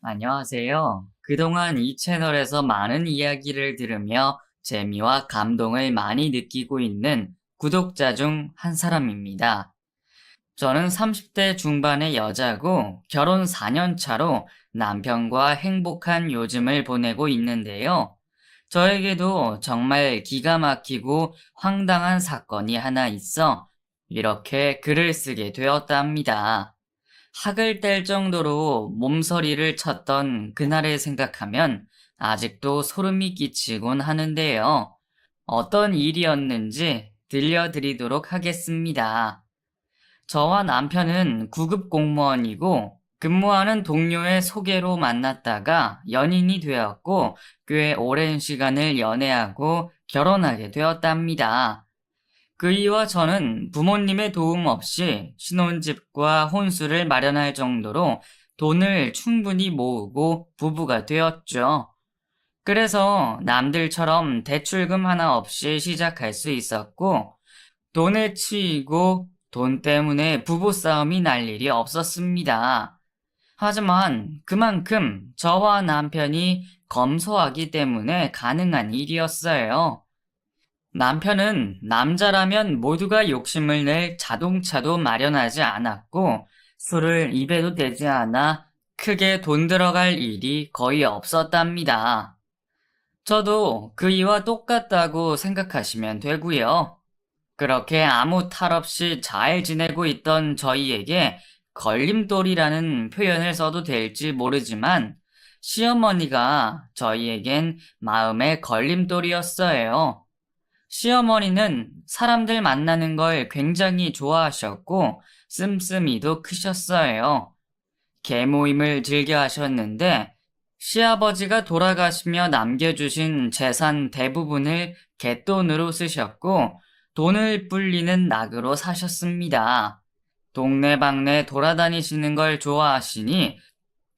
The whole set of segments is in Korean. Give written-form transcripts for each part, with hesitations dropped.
안녕하세요. 그동안 이 채널에서 많은 이야기를 들으며 재미와 감동을 많이 느끼고 있는 구독자 중 한 사람입니다. 저는 30대 중반의 여자고 결혼 4년 차로 남편과 행복한 요즘을 보내고 있는데요. 저에게도 정말 기가 막히고 황당한 사건이 하나 있어 이렇게 글을 쓰게 되었답니다. 학을 뗄 정도로 몸서리를 쳤던 그날을 생각하면 아직도 소름이 끼치곤 하는데요. 어떤 일이었는지 들려드리도록 하겠습니다. 저와 남편은 구급 공무원이고 근무하는 동료의 소개로 만났다가 연인이 되었고 꽤 오랜 시간을 연애하고 결혼하게 되었답니다. 그이와 저는 부모님의 도움 없이 신혼집과 혼수를 마련할 정도로 돈을 충분히 모으고 부부가 되었죠. 그래서 남들처럼 대출금 하나 없이 시작할 수 있었고 돈에 치이고 돈 때문에 부부싸움이 날 일이 없었습니다. 하지만 그만큼 저와 남편이 검소하기 때문에 가능한 일이었어요. 남편은 남자라면 모두가 욕심을 낼 자동차도 마련하지 않았고 술을 입에도 대지 않아 크게 돈 들어갈 일이 거의 없었답니다. 저도 그이와 똑같다고 생각하시면 되고요. 그렇게 아무 탈 없이 잘 지내고 있던 저희에게 걸림돌이라는 표현을 써도 될지 모르지만 시어머니가 저희에겐 마음의 걸림돌이었어요. 시어머니는 사람들 만나는 걸 굉장히 좋아하셨고 씀씀이도 크셨어요. 계모임을 즐겨 하셨는데 시아버지가 돌아가시며 남겨주신 재산 대부분을 갯돈으로 쓰셨고 돈을 불리는 낙으로 사셨습니다. 동네방네 돌아다니시는 걸 좋아하시니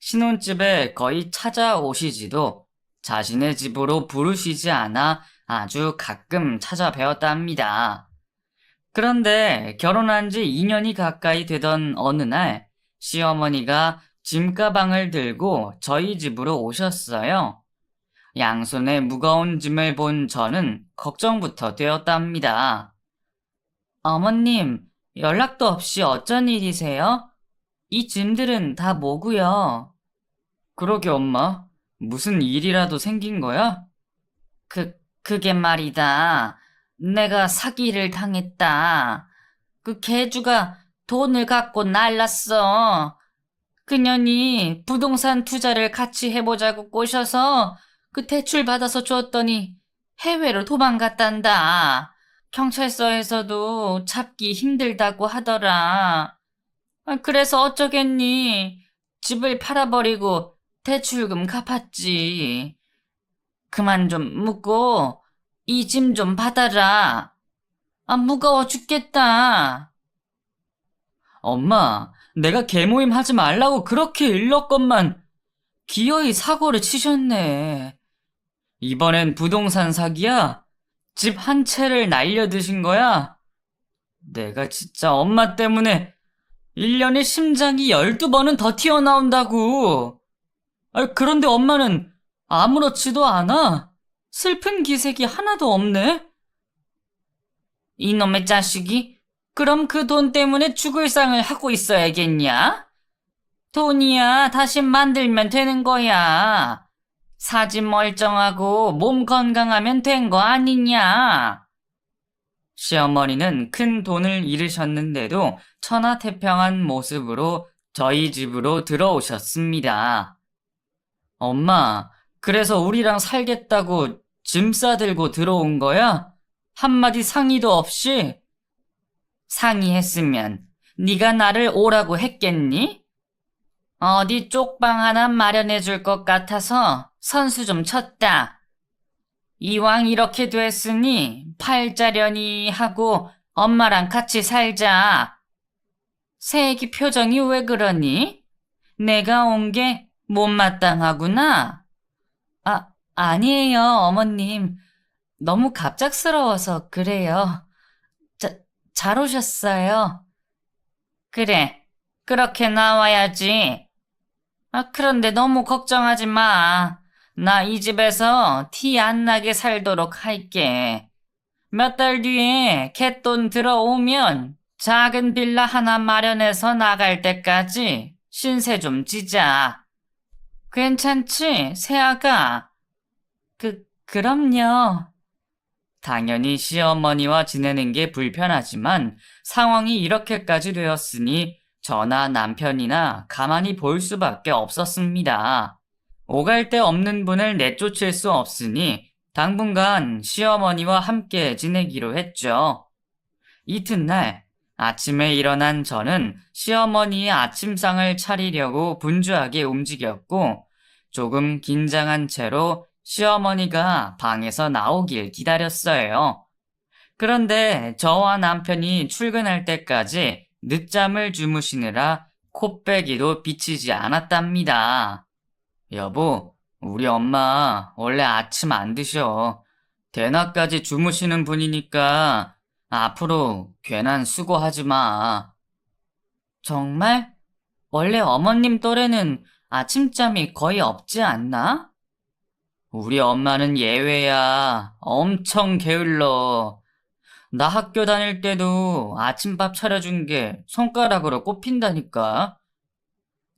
신혼집에 거의 찾아오시지도 자신의 집으로 부르시지 않아 아주 가끔 찾아뵈었답니다. 그런데 결혼한 지 2년이 가까이 되던 어느 날 시어머니가 짐가방을 들고 저희 집으로 오셨어요. 양손에 무거운 짐을 본 저는 걱정부터 되었답니다. 어머님, 연락도 없이 어쩐 일이세요? 이 짐들은 다 뭐고요? 그러게 엄마, 무슨 일이라도 생긴 거야? 그게 말이다. 내가 사기를 당했다. 그 개주가 돈을 갖고 날랐어. 그년이 부동산 투자를 같이 해보자고 꼬셔서 그 대출 받아서 줬더니 해외로 도망갔단다. 경찰서에서도 잡기 힘들다고 하더라. 그래서 어쩌겠니? 집을 팔아버리고 대출금 갚았지. 그만 좀 묻고 이 짐 좀 받아라. 무거워 죽겠다. 엄마, 내가 계모임 하지 말라고 그렇게 일렀건만 기어이 사고를 치셨네. 이번엔 부동산 사기야? 집 한 채를 날려드신 거야? 내가 진짜 엄마 때문에 1년에 심장이 12번은 더 튀어나온다고. 그런데 엄마는 아무렇지도 않아. 슬픈 기색이 하나도 없네. 이놈의 자식이 그럼 그 돈 때문에 죽을 상을 하고 있어야겠냐? 돈이야 다시 만들면 되는 거야. 사지 멀쩡하고 몸 건강하면 된 거 아니냐? 시어머니는 큰 돈을 잃으셨는데도 천하태평한 모습으로 저희 집으로 들어오셨습니다. 엄마, 그래서 우리랑 살겠다고 짐 싸들고 들어온 거야? 한마디 상의도 없이? 상의했으면 네가 나를 오라고 했겠니? 어디 쪽방 하나 마련해 줄 것 같아서 선수 좀 쳤다. 이왕 이렇게 됐으니 팔자려니 하고 엄마랑 같이 살자. 새애기 표정이 왜 그러니? 내가 온 게 못마땅하구나. 아니에요, 어머님. 너무 갑작스러워서 그래요. 잘 오셨어요. 그래, 그렇게 나와야지. 그런데 너무 걱정하지 마. 나 이 집에서 티 안 나게 살도록 할게. 몇 달 뒤에 갯돈 들어오면 작은 빌라 하나 마련해서 나갈 때까지 신세 좀 지자. 괜찮지, 세아가? 그럼요. 당연히 시어머니와 지내는 게 불편하지만 상황이 이렇게까지 되었으니 저나 남편이나 가만히 볼 수밖에 없었습니다. 오갈 데 없는 분을 내쫓을 수 없으니 당분간 시어머니와 함께 지내기로 했죠. 이튿날 아침에 일어난 저는 시어머니의 아침상을 차리려고 분주하게 움직였고 조금 긴장한 채로 시어머니가 방에서 나오길 기다렸어요. 그런데 저와 남편이 출근할 때까지 늦잠을 주무시느라 코빼기도 비치지 않았답니다. 여보, 우리 엄마 원래 아침 안 드셔. 대낮까지 주무시는 분이니까 앞으로 괜한 수고하지 마. 정말? 원래 어머님 또래는 아침잠이 거의 없지 않나? 우리 엄마는 예외야. 엄청 게을러. 나 학교 다닐 때도 아침밥 차려준 게 손가락으로 꼽힌다니까.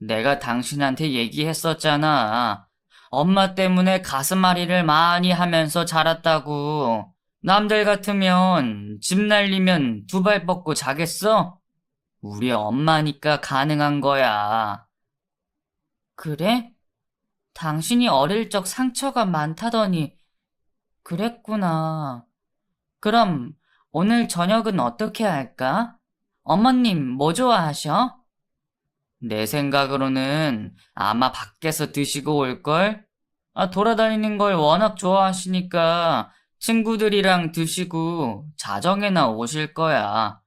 내가 당신한테 얘기했었잖아. 엄마 때문에 가슴앓이를 많이 하면서 자랐다고. 남들 같으면 집 날리면 두 발 뻗고 자겠어? 우리 엄마니까 가능한 거야. 그래? 당신이 어릴 적 상처가 많다더니 그랬구나. 그럼 오늘 저녁은 어떻게 할까? 어머님 뭐 좋아하셔? 내 생각으로는 아마 밖에서 드시고 올걸? 돌아다니는 걸 워낙 좋아하시니까 친구들이랑 드시고 자정에나 오실 거야.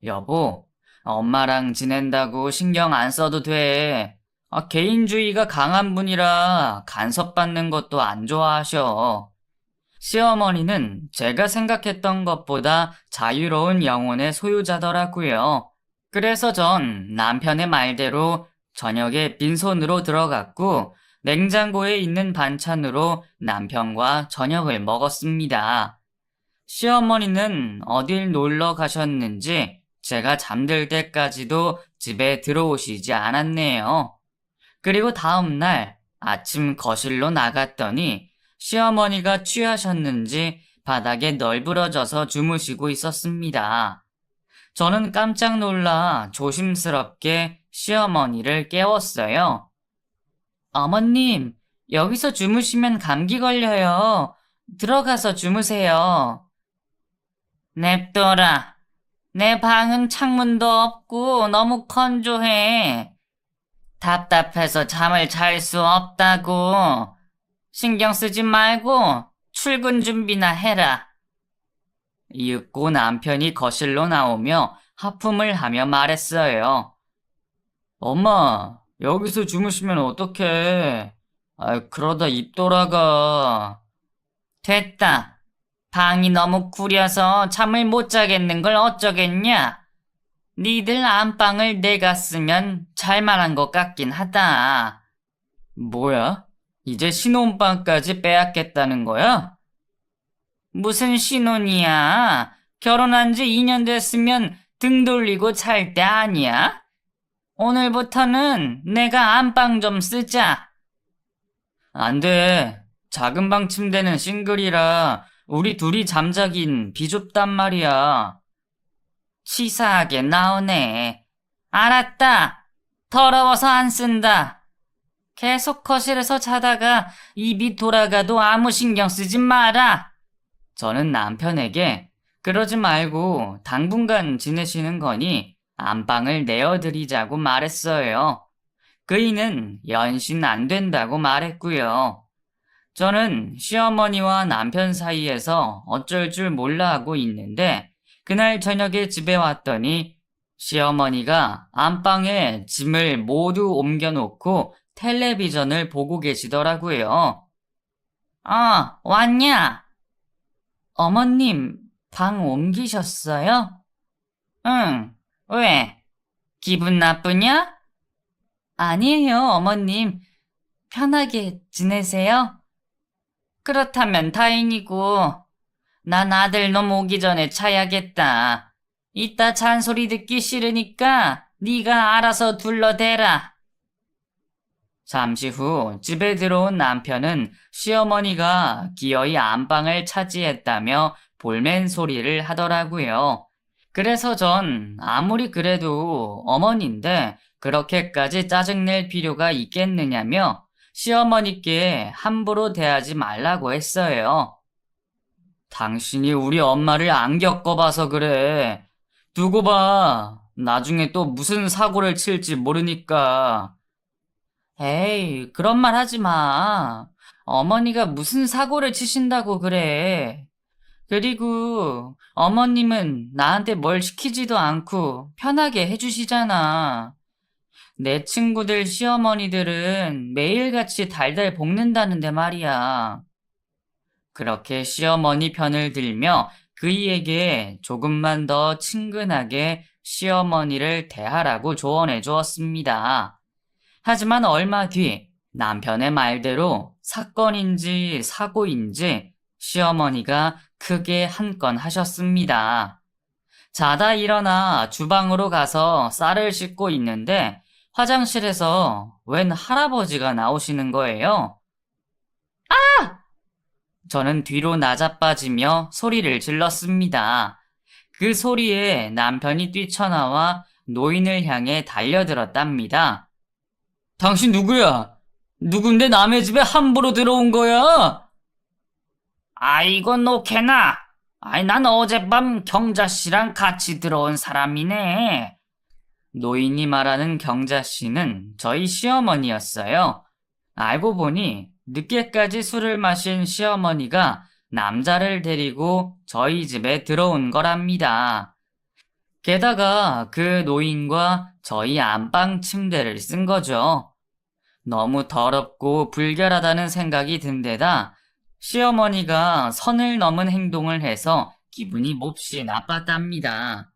여보, 엄마랑 지낸다고 신경 안 써도 돼. 개인주의가 강한 분이라 간섭받는 것도 안 좋아하셔. 시어머니는 제가 생각했던 것보다 자유로운 영혼의 소유자더라고요. 그래서 전 남편의 말대로 저녁에 빈손으로 들어갔고 냉장고에 있는 반찬으로 남편과 저녁을 먹었습니다. 시어머니는 어딜 놀러 가셨는지 제가 잠들 때까지도 집에 들어오시지 않았네요. 그리고 다음날 아침 거실로 나갔더니 시어머니가 취하셨는지 바닥에 널브러져서 주무시고 있었습니다. 저는 깜짝 놀라 조심스럽게 시어머니를 깨웠어요. 어머님, 여기서 주무시면 감기 걸려요. 들어가서 주무세요. 냅둬라. 내 방은 창문도 없고 너무 건조해. 답답해서 잠을 잘 수 없다고. 신경 쓰지 말고 출근 준비나 해라. 이윽고 남편이 거실로 나오며 하품을 하며 말했어요. 엄마, 여기서 주무시면 어떡해. 그러다 입 돌아가. 됐다. 방이 너무 구려서 잠을 못 자겠는 걸 어쩌겠냐? 니들 안방을 내가 쓰면 잘만한 것 같긴 하다. 뭐야? 이제 신혼방까지 빼앗겠다는 거야? 무슨 신혼이야? 결혼한 지 2년 됐으면 등 돌리고 잘 때 아니야? 오늘부터는 내가 안방 좀 쓰자. 안 돼. 작은 방 침대는 싱글이라 우리 둘이 잠자긴 비좁단 말이야. 치사하게 나오네. 알았다. 더러워서 안 쓴다. 계속 거실에서 자다가 입이 돌아가도 아무 신경 쓰지 마라. 저는 남편에게 그러지 말고 당분간 지내시는 거니 안방을 내어드리자고 말했어요. 그이는 연신 안 된다고 말했고요. 저는 시어머니와 남편 사이에서 어쩔 줄 몰라 하고 있는데 그날 저녁에 집에 왔더니 시어머니가 안방에 짐을 모두 옮겨놓고 텔레비전을 보고 계시더라고요. 왔냐? 어머님, 방 옮기셨어요? 응, 왜? 기분 나쁘냐? 아니에요, 어머님. 편하게 지내세요? 그렇다면 다행이고, 난 아들놈 오기 전에 자야겠다. 이따 잔소리 듣기 싫으니까 네가 알아서 둘러대라. 잠시 후 집에 들어온 남편은 시어머니가 기어이 안방을 차지했다며 볼멘 소리를 하더라고요. 그래서 전 아무리 그래도 어머니인데 그렇게까지 짜증낼 필요가 있겠느냐며 시어머니께 함부로 대하지 말라고 했어요. 당신이 우리 엄마를 안 겪어봐서 그래. 두고 봐. 나중에 또 무슨 사고를 칠지 모르니까. 에이, 그런 말 하지 마. 어머니가 무슨 사고를 치신다고 그래. 그리고 어머님은 나한테 뭘 시키지도 않고 편하게 해주시잖아. 내 친구들 시어머니들은 매일같이 달달 볶는다는데 말이야. 그렇게 시어머니 편을 들며 그이에게 조금만 더 친근하게 시어머니를 대하라고 조언해 주었습니다. 하지만 얼마 뒤 남편의 말대로 사건인지 사고인지 시어머니가 크게 한 건 하셨습니다. 자다 일어나 주방으로 가서 쌀을 씻고 있는데 화장실에서 웬 할아버지가 나오시는 거예요. 저는 뒤로 나자빠지며 소리를 질렀습니다. 그 소리에 남편이 뛰쳐나와 노인을 향해 달려들었답니다. 당신 누구야? 누군데 남의 집에 함부로 들어온 거야? 아이고 노케나. 난 어젯밤 경자씨랑 같이 들어온 사람이네. 노인이 말하는 경자씨는 저희 시어머니였어요. 알고 보니 늦게까지 술을 마신 시어머니가 남자를 데리고 저희 집에 들어온 거랍니다. 게다가 그 노인과 저희 안방 침대를 쓴 거죠. 너무 더럽고 불결하다는 생각이 든 데다 시어머니가 선을 넘은 행동을 해서 기분이 몹시 나빴답니다.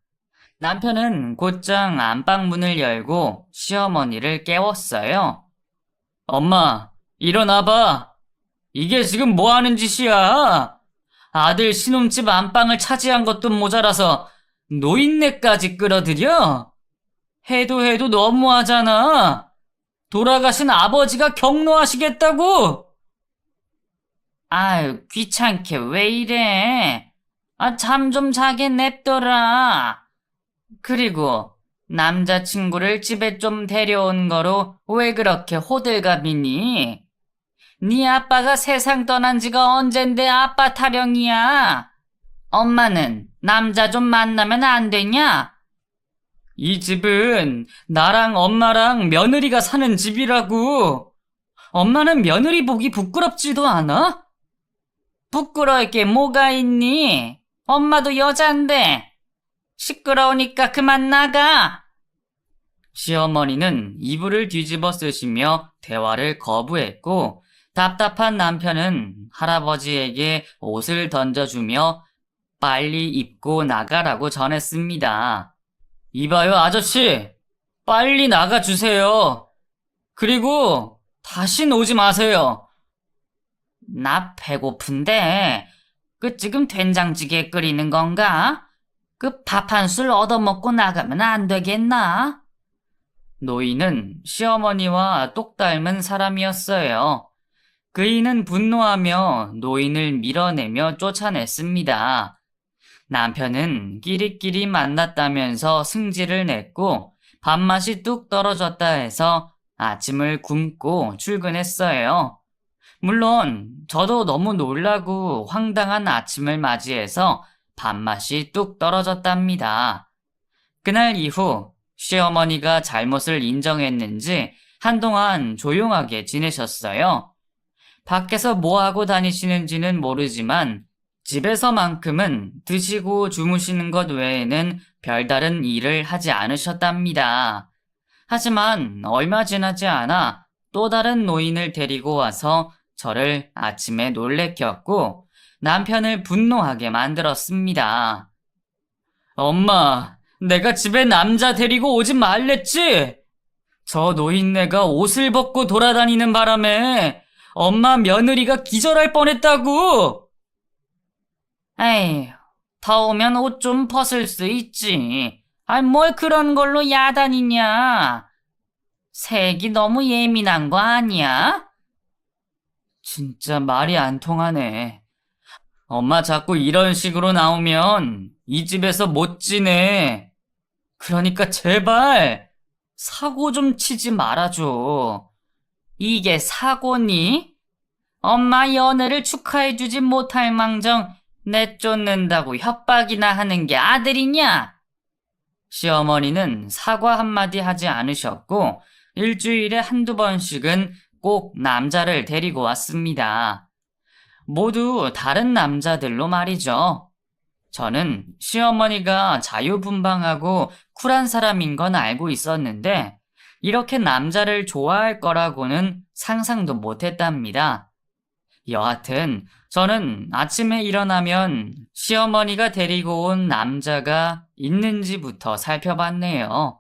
남편은 곧장 안방 문을 열고 시어머니를 깨웠어요. 엄마, 일어나봐. 이게 지금 뭐 하는 짓이야? 아들 신혼집 안방을 차지한 것도 모자라서 노인네까지 끌어들여? 해도 너무하잖아. 돌아가신 아버지가 경로하시겠다고? 아유, 귀찮게 왜 이래? 잠 좀 자게 냅둬라. 그리고 남자친구를 집에 좀 데려온 거로 왜 그렇게 호들갑이니? 네 아빠가 세상 떠난 지가 언젠데 아빠 타령이야. 엄마는 남자 좀 만나면 안 되냐? 이 집은 나랑 엄마랑 며느리가 사는 집이라고. 엄마는 며느리 보기 부끄럽지도 않아? 부끄러울 게 뭐가 있니? 엄마도 여잔데. 시끄러우니까 그만 나가. 시어머니는 이불을 뒤집어 쓰시며 대화를 거부했고 답답한 남편은 할아버지에게 옷을 던져주며 빨리 입고 나가라고 전했습니다. 이봐요, 아저씨. 빨리 나가주세요. 그리고 다신 오지 마세요. 나 배고픈데 지금 된장찌개 끓이는 건가? 밥 한 술 얻어먹고 나가면 안 되겠나? 노인은 시어머니와 똑 닮은 사람이었어요. 그이는 분노하며 노인을 밀어내며 쫓아냈습니다. 남편은 끼리끼리 만났다면서 승질을 냈고 밥맛이 뚝 떨어졌다 해서 아침을 굶고 출근했어요. 물론 저도 너무 놀라고 황당한 아침을 맞이해서 밥맛이 뚝 떨어졌답니다. 그날 이후 시어머니가 잘못을 인정했는지 한동안 조용하게 지내셨어요. 밖에서 뭐하고 다니시는지는 모르지만 집에서만큼은 드시고 주무시는 것 외에는 별다른 일을 하지 않으셨답니다. 하지만 얼마 지나지 않아 또 다른 노인을 데리고 와서 저를 아침에 놀래켰고 남편을 분노하게 만들었습니다. 엄마, 내가 집에 남자 데리고 오지 말랬지? 저 노인네가 옷을 벗고 돌아다니는 바람에 엄마 며느리가 기절할 뻔했다고. 에휴, 더우면 옷 좀 벗을 수 있지. 뭘 그런 걸로 야단이냐. 색이 너무 예민한 거 아니야? 진짜 말이 안 통하네. 엄마 자꾸 이런 식으로 나오면 이 집에서 못 지내. 그러니까 제발 사고 좀 치지 말아줘. 이게 사고니? 엄마 연애를 축하해주지 못할 망정 내쫓는다고 협박이나 하는 게 아들이냐? 시어머니는 사과 한마디 하지 않으셨고 일주일에 한두 번씩은 꼭 남자를 데리고 왔습니다. 모두 다른 남자들로 말이죠. 저는 시어머니가 자유분방하고 쿨한 사람인 건 알고 있었는데 이렇게 남자를 좋아할 거라고는 상상도 못했답니다. 여하튼 저는 아침에 일어나면 시어머니가 데리고 온 남자가 있는지부터 살펴봤네요.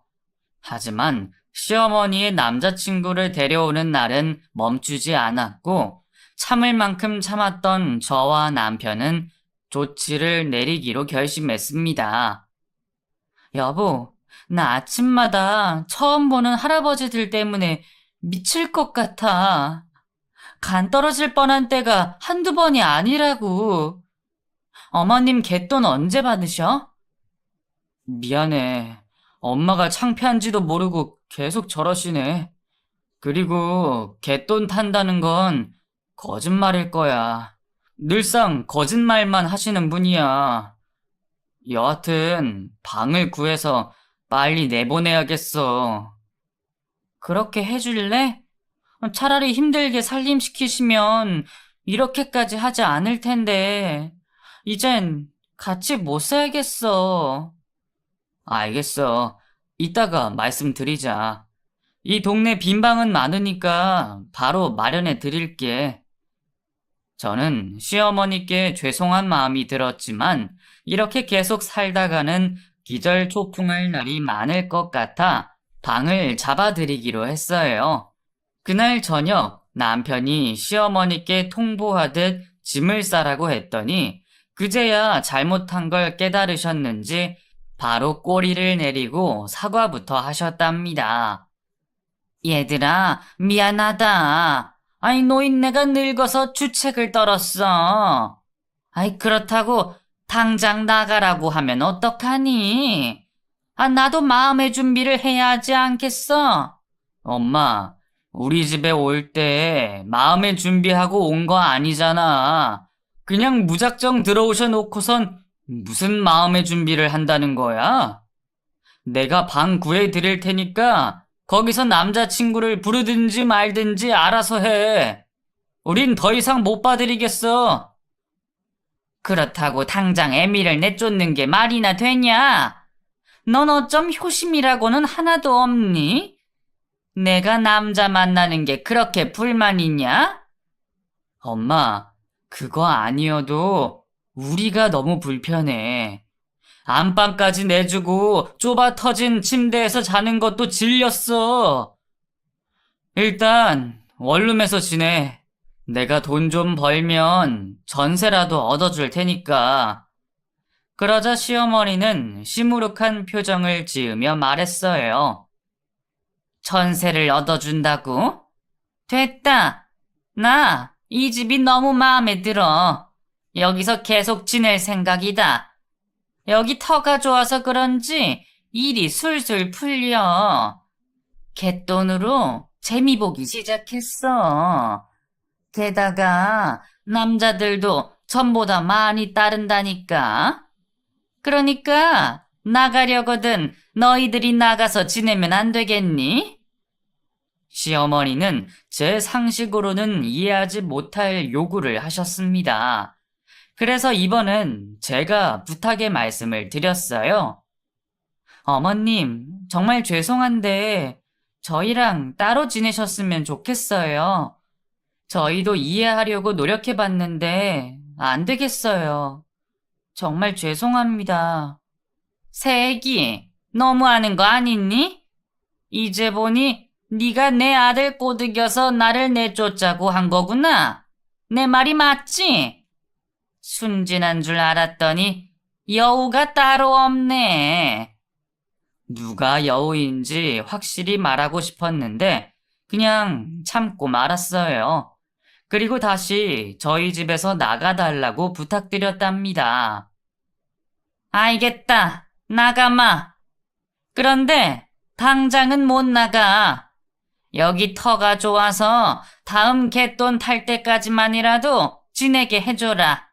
하지만 시어머니의 남자친구를 데려오는 날은 멈추지 않았고 참을 만큼 참았던 저와 남편은 조치를 내리기로 결심했습니다. 여보, 나 아침마다 처음 보는 할아버지들 때문에 미칠 것 같아. 간 떨어질 뻔한 때가 한두 번이 아니라고. 어머님 갯돈 언제 받으셔? 미안해. 엄마가 창피한지도 모르고 계속 저러시네. 그리고 갯돈 탄다는 건 거짓말일 거야. 늘상 거짓말만 하시는 분이야. 여하튼 방을 구해서 빨리 내보내야겠어. 그렇게 해줄래? 차라리 힘들게 살림시키시면 이렇게까지 하지 않을 텐데. 이젠 같이 못 살겠어. 알겠어. 이따가 말씀드리자. 이 동네 빈 방은 많으니까 바로 마련해 드릴게. 저는 시어머니께 죄송한 마음이 들었지만 이렇게 계속 살다가는 기절초풍할 날이 많을 것 같아 방을 잡아드리기로 했어요. 그날 저녁 남편이 시어머니께 통보하듯 짐을 싸라고 했더니 그제야 잘못한 걸 깨달으셨는지 바로 꼬리를 내리고 사과부터 하셨답니다. 얘들아, 미안하다. 노인네가 늙어서 주책을 떨었어. 그렇다고 당장 나가라고 하면 어떡하니? 나도 마음의 준비를 해야 하지 않겠어? 엄마, 우리 집에 올 때 마음의 준비하고 온 거 아니잖아. 그냥 무작정 들어오셔 놓고선 무슨 마음의 준비를 한다는 거야? 내가 방 구해 드릴 테니까 거기서 남자친구를 부르든지 말든지 알아서 해. 우린 더 이상 못 봐드리겠어. 그렇다고 당장 애미를 내쫓는 게 말이나 되냐? 넌 어쩜 효심이라고는 하나도 없니? 내가 남자 만나는 게 그렇게 불만이냐? 엄마, 그거 아니어도 우리가 너무 불편해. 안방까지 내주고 좁아 터진 침대에서 자는 것도 질렸어. 일단 원룸에서 지내. 내가 돈 좀 벌면 전세라도 얻어줄 테니까. 그러자 시어머니는 시무룩한 표정을 지으며 말했어요. 전세를 얻어준다고? 됐다. 나 이 집이 너무 마음에 들어. 여기서 계속 지낼 생각이다. 여기 터가 좋아서 그런지 일이 술술 풀려. 갯돈으로 재미 보기 시작했어. 게다가 남자들도 전보다 많이 따른다니까. 그러니까 나가려거든 너희들이 나가서 지내면 안 되겠니? 시어머니는 제 상식으로는 이해하지 못할 요구를 하셨습니다. 그래서 이번엔 제가 부탁의 말씀을 드렸어요. 어머님, 정말 죄송한데 저희랑 따로 지내셨으면 좋겠어요. 저희도 이해하려고 노력해봤는데 안 되겠어요. 정말 죄송합니다. 새애기, 너무하는 거 아니니? 이제 보니 네가 내 아들 꼬드겨서 나를 내쫓자고 한 거구나. 내 말이 맞지? 순진한 줄 알았더니 여우가 따로 없네. 누가 여우인지 확실히 말하고 싶었는데 그냥 참고 말았어요. 그리고 다시 저희 집에서 나가달라고 부탁드렸답니다. 알겠다. 나가마. 그런데 당장은 못 나가. 여기 터가 좋아서 다음 갯돈 탈 때까지만이라도 지내게 해줘라.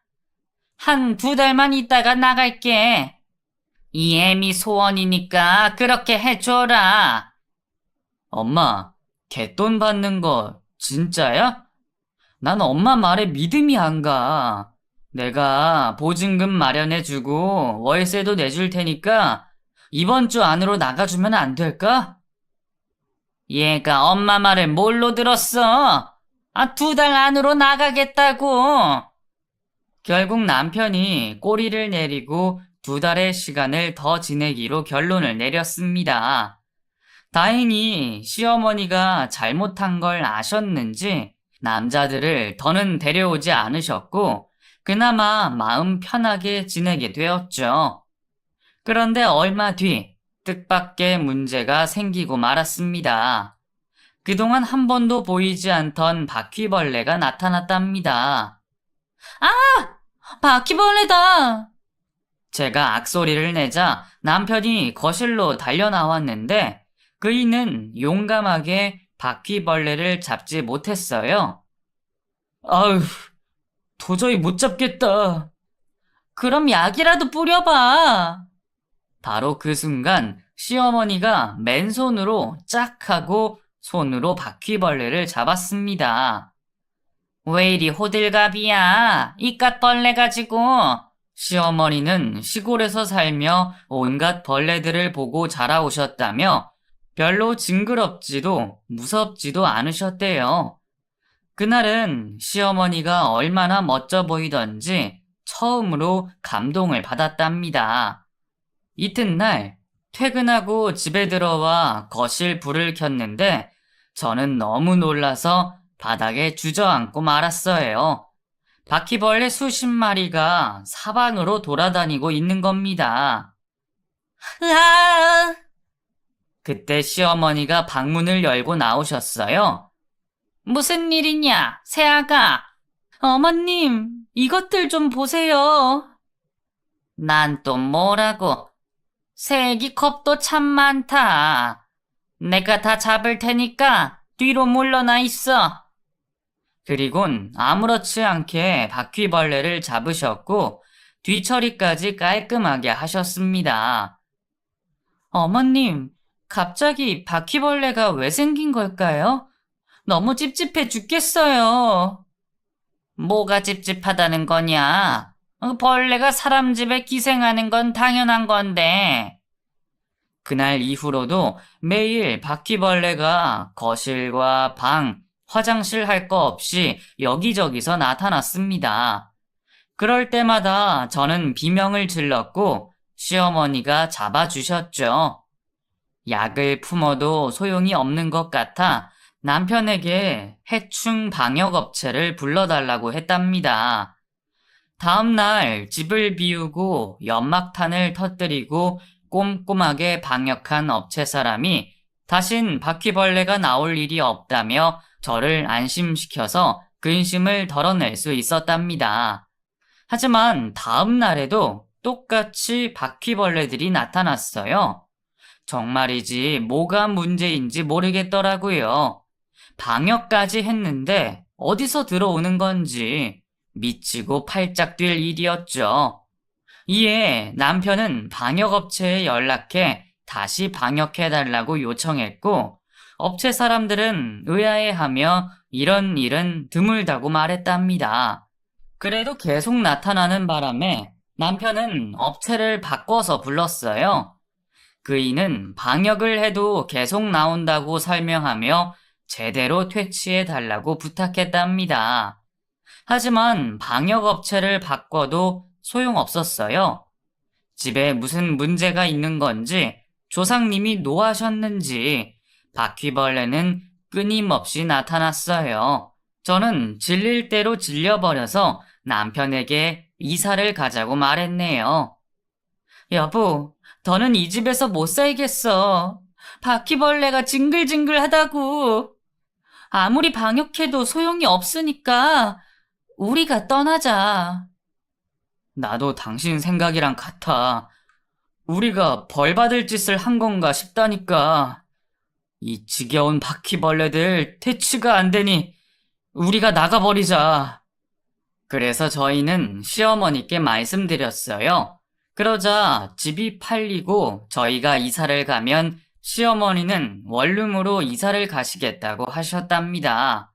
한 2달만 있다가 나갈게. 이 애미 소원이니까 그렇게 해줘라. 엄마, 갯돈 받는 거 진짜야? 난 엄마 말에 믿음이 안 가. 내가 보증금 마련해주고 월세도 내줄 테니까 이번 주 안으로 나가주면 안 될까? 얘가 엄마 말을 뭘로 들었어? 2달 안으로 나가겠다고. 결국 남편이 꼬리를 내리고 2달의 시간을 더 지내기로 결론을 내렸습니다. 다행히 시어머니가 잘못한 걸 아셨는지 남자들을 더는 데려오지 않으셨고 그나마 마음 편하게 지내게 되었죠. 그런데 얼마 뒤 뜻밖의 문제가 생기고 말았습니다. 그동안 한 번도 보이지 않던 바퀴벌레가 나타났답니다. 아! 바퀴벌레다! 제가 악소리를 내자 남편이 거실로 달려나왔는데 그이는 용감하게 바퀴벌레를 잡지 못했어요. 아휴, 도저히 못 잡겠다. 그럼 약이라도 뿌려봐. 바로 그 순간 시어머니가 맨손으로 짝 하고 손으로 바퀴벌레를 잡았습니다. 왜 이리 호들갑이야? 이깟 벌레 가지고. 시어머니는 시골에서 살며 온갖 벌레들을 보고 자라오셨다며 별로 징그럽지도 무섭지도 않으셨대요. 그날은 시어머니가 얼마나 멋져 보이던지 처음으로 감동을 받았답니다. 이튿날 퇴근하고 집에 들어와 거실 불을 켰는데 저는 너무 놀라서 바닥에 주저앉고 말았어요. 바퀴벌레 수십 마리가 사방으로 돌아다니고 있는 겁니다. 으아! 그때 시어머니가 방문을 열고 나오셨어요. 무슨 일이냐, 새아가? 어머님, 이것들 좀 보세요. 난 또 뭐라고? 새애기 겁도 참 많다. 내가 다 잡을 테니까 뒤로 물러나 있어. 그리곤 아무렇지 않게 바퀴벌레를 잡으셨고 뒤처리까지 깔끔하게 하셨습니다. 어머님, 갑자기 바퀴벌레가 왜 생긴 걸까요? 너무 찝찝해 죽겠어요. 뭐가 찝찝하다는 거냐? 벌레가 사람 집에 기생하는 건 당연한 건데. 그날 이후로도 매일 바퀴벌레가 거실과 방, 화장실 할 거 없이 여기저기서 나타났습니다. 그럴 때마다 저는 비명을 질렀고 시어머니가 잡아주셨죠. 약을 품어도 소용이 없는 것 같아 남편에게 해충 방역업체를 불러달라고 했답니다. 다음날 집을 비우고 연막탄을 터뜨리고 꼼꼼하게 방역한 업체 사람이 다신 바퀴벌레가 나올 일이 없다며 저를 안심시켜서 근심을 덜어낼 수 있었답니다. 하지만 다음 날에도 똑같이 바퀴벌레들이 나타났어요. 정말이지 뭐가 문제인지 모르겠더라고요. 방역까지 했는데 어디서 들어오는 건지 미치고 팔짝 뛸 일이었죠. 이에 남편은 방역업체에 연락해 다시 방역해달라고 요청했고 업체 사람들은 의아해하며 이런 일은 드물다고 말했답니다. 그래도 계속 나타나는 바람에 남편은 업체를 바꿔서 불렀어요. 그이는 방역을 해도 계속 나온다고 설명하며 제대로 퇴치해달라고 부탁했답니다. 하지만 방역업체를 바꿔도 소용없었어요. 집에 무슨 문제가 있는 건지 조상님이 노하셨는지 바퀴벌레는 끊임없이 나타났어요. 저는 질릴 대로 질려버려서 남편에게 이사를 가자고 말했네요. 여보, 더는 이 집에서 못 살겠어. 바퀴벌레가 징글징글하다고. 아무리 방역해도 소용이 없으니까 우리가 떠나자. 나도 당신 생각이랑 같아. 우리가 벌 받을 짓을 한 건가 싶다니까. 이 지겨운 바퀴벌레들 퇴치가 안 되니 우리가 나가버리자. 그래서 저희는 시어머니께 말씀드렸어요. 그러자 집이 팔리고 저희가 이사를 가면 시어머니는 원룸으로 이사를 가시겠다고 하셨답니다.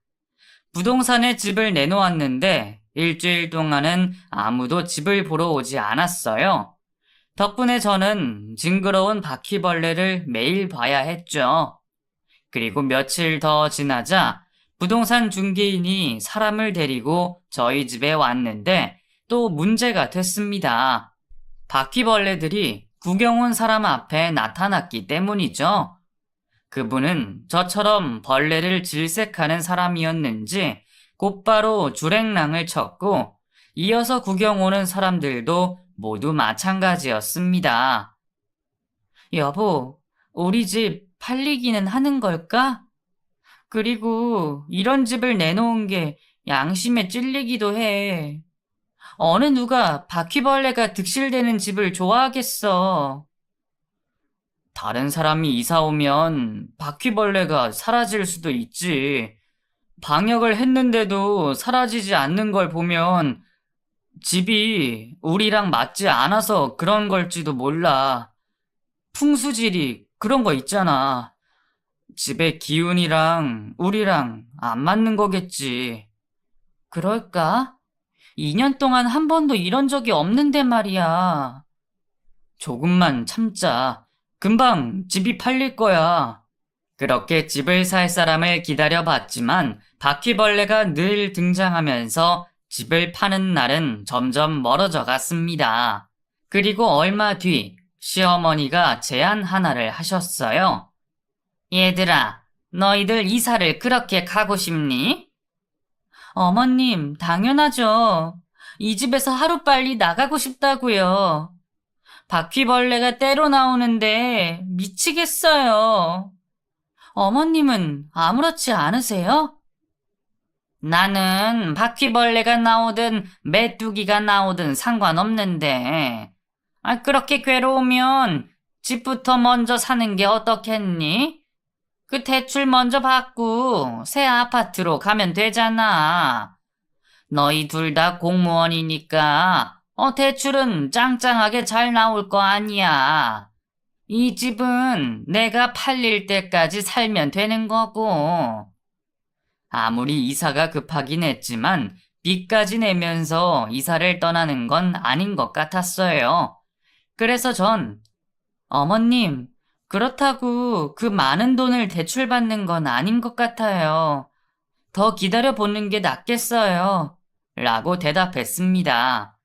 부동산에 집을 내놓았는데 일주일 동안은 아무도 집을 보러 오지 않았어요. 덕분에 저는 징그러운 바퀴벌레를 매일 봐야 했죠. 그리고 며칠 더 지나자 부동산 중개인이 사람을 데리고 저희 집에 왔는데 또 문제가 됐습니다. 바퀴벌레들이 구경 온 사람 앞에 나타났기 때문이죠. 그분은 저처럼 벌레를 질색하는 사람이었는지 곧바로 줄행랑을 쳤고 이어서 구경 오는 사람들도 모두 마찬가지였습니다. 여보, 우리 집 팔리기는 하는 걸까? 그리고 이런 집을 내놓은 게 양심에 찔리기도 해. 어느 누가 바퀴벌레가 득실되는 집을 좋아하겠어. 다른 사람이 이사 오면 바퀴벌레가 사라질 수도 있지. 방역을 했는데도 사라지지 않는 걸 보면 집이 우리랑 맞지 않아서 그런 걸지도 몰라. 풍수질이 그런 거 있잖아. 집의 기운이랑 우리랑 안 맞는 거겠지. 그럴까? 2년 동안 한 번도 이런 적이 없는데 말이야. 조금만 참자. 금방 집이 팔릴 거야. 그렇게 집을 살 사람을 기다려봤지만 바퀴벌레가 늘 등장하면서 집을 파는 날은 점점 멀어져 갔습니다. 그리고 얼마 뒤 시어머니가 제안 하나를 하셨어요. 얘들아, 너희들 이사를 그렇게 가고 싶니? 어머님, 당연하죠. 이 집에서 하루빨리 나가고 싶다고요. 바퀴벌레가 때로 나오는데 미치겠어요. 어머님은 아무렇지 않으세요? 나는 바퀴벌레가 나오든 메뚜기가 나오든 상관없는데, 그렇게 괴로우면 집부터 먼저 사는 게 어떻겠니? 그 대출 먼저 받고 새 아파트로 가면 되잖아. 너희 둘 다 공무원이니까 대출은 짱짱하게 잘 나올 거 아니야. 이 집은 내가 팔릴 때까지 살면 되는 거고. 아무리 이사가 급하긴 했지만 빚까지 내면서 이사를 떠나는 건 아닌 것 같았어요. 그래서 전 어머님, 그렇다고 그 많은 돈을 대출받는 건 아닌 것 같아요. 더 기다려보는 게 낫겠어요. 라고 대답했습니다.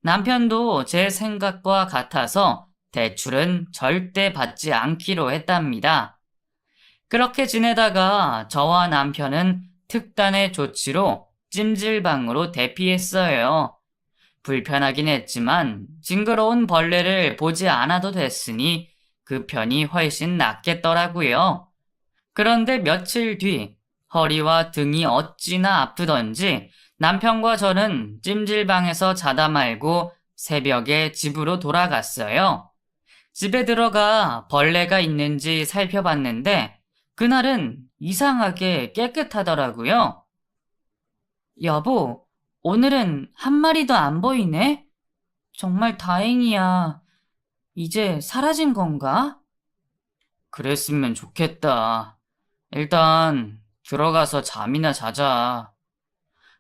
남편도 제 생각과 같아서 대출은 절대 받지 않기로 했답니다. 그렇게 지내다가 저와 남편은 특단의 조치로 찜질방으로 대피했어요. 불편하긴 했지만 징그러운 벌레를 보지 않아도 됐으니 그 편이 훨씬 낫겠더라고요. 그런데 며칠 뒤 허리와 등이 어찌나 아프던지 남편과 저는 찜질방에서 자다 말고 새벽에 집으로 돌아갔어요. 집에 들어가 벌레가 있는지 살펴봤는데 그날은 이상하게 깨끗하더라고요. 여보, 오늘은 한 마리도 안 보이네? 정말 다행이야. 이제 사라진 건가? 그랬으면 좋겠다. 일단 들어가서 잠이나 자자.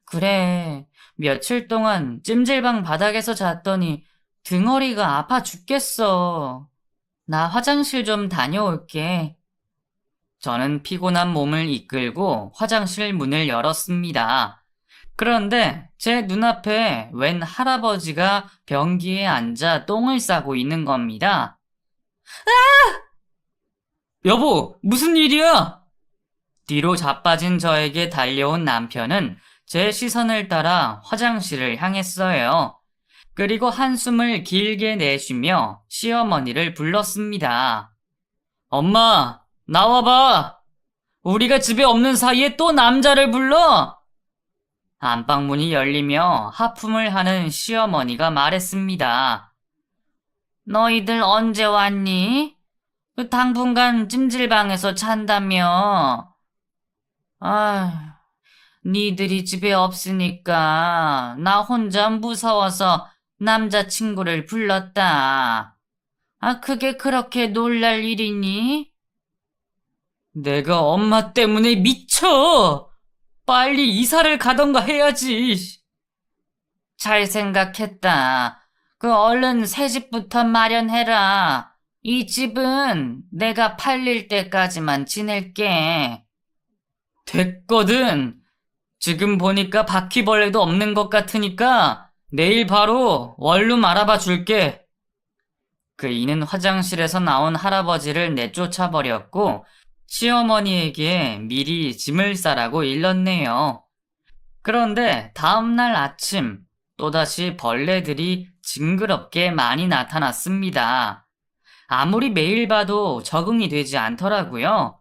그래, 며칠 동안 찜질방 바닥에서 잤더니 등허리가 아파 죽겠어. 나 화장실 좀 다녀올게. 저는 피곤한 몸을 이끌고 화장실 문을 열었습니다. 그런데 제 눈앞에 웬 할아버지가 변기에 앉아 똥을 싸고 있는 겁니다. 여보, 무슨 일이야? 뒤로 자빠진 저에게 달려온 남편은 제 시선을 따라 화장실을 향했어요. 그리고 한숨을 길게 내쉬며 시어머니를 불렀습니다. 엄마, 나와봐. 우리가 집에 없는 사이에 또 남자를 불러? 안방문이 열리며 하품을 하는 시어머니가 말했습니다. 너희들 언제 왔니? 당분간 찜질방에서 잔다며. 아, 니들이 집에 없으니까 나 혼자 무서워서 남자친구를 불렀다. 아, 그게 그렇게 놀랄 일이니? 내가 엄마 때문에 미쳐! 빨리 이사를 가던가 해야지. 잘 생각했다. 그 얼른 새 집부터 마련해라. 이 집은 내가 팔릴 때까지만 지낼게. 됐거든. 지금 보니까 바퀴벌레도 없는 것 같으니까 내일 바로 원룸 알아봐 줄게. 이는 화장실에서 나온 할아버지를 내쫓아 버렸고 시어머니에게 미리 짐을 싸라고 일렀네요. 그런데 다음날 아침 또다시 벌레들이 징그럽게 많이 나타났습니다. 아무리 매일 봐도 적응이 되지 않더라고요.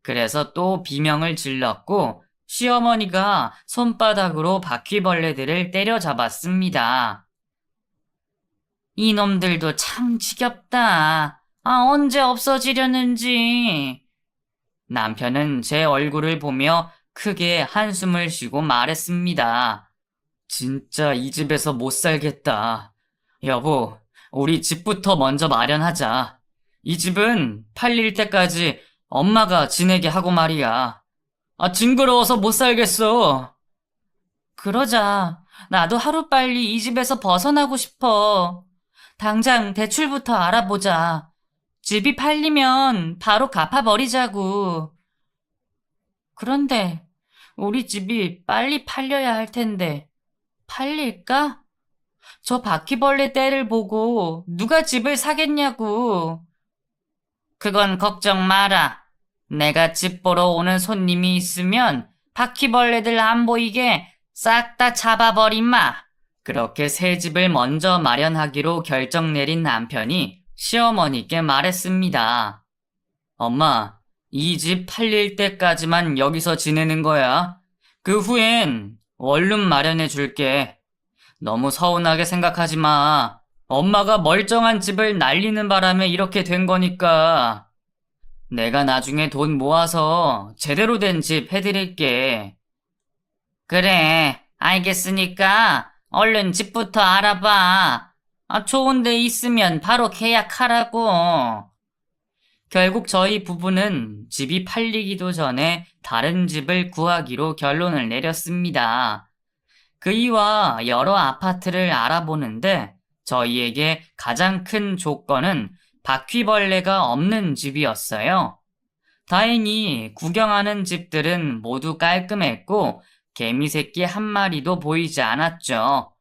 그래서 또 비명을 질렀고 시어머니가 손바닥으로 바퀴벌레들을 때려잡았습니다. 이놈들도 참 지겹다. 언제 없어지려는지. 남편은 제 얼굴을 보며 크게 한숨을 쉬고 말했습니다. 진짜 이 집에서 못 살겠다. 여보, 우리 집부터 먼저 마련하자. 이 집은 팔릴 때까지 엄마가 지내게 하고 말이야. 징그러워서 못 살겠어. 그러자. 나도 하루빨리 이 집에서 벗어나고 싶어. 당장 대출부터 알아보자. 집이 팔리면 바로 갚아버리자고. 그런데 우리 집이 빨리 팔려야 할 텐데 팔릴까? 저 바퀴벌레 떼를 보고 누가 집을 사겠냐고. 그건 걱정 마라. 내가 집 보러 오는 손님이 있으면 바퀴벌레들 안 보이게 싹 다 잡아버리마. 그렇게 새 집을 먼저 마련하기로 결정 내린 남편이 시어머니께 말했습니다. 엄마, 이 집 팔릴 때까지만 여기서 지내는 거야. 그 후엔 원룸 마련해 줄게. 너무 서운하게 생각하지 마. 엄마가 멀쩡한 집을 날리는 바람에 이렇게 된 거니까. 내가 나중에 돈 모아서 제대로 된 집 해드릴게. 그래, 알겠으니까 얼른 집부터 알아봐. 좋은 데 있으면 바로 계약하라고. 결국 저희 부부는 집이 팔리기도 전에 다른 집을 구하기로 결론을 내렸습니다. 그이와 여러 아파트를 알아보는데 저희에게 가장 큰 조건은 바퀴벌레가 없는 집이었어요. 다행히 구경하는 집들은 모두 깔끔했고 개미새끼 한 마리도 보이지 않았죠.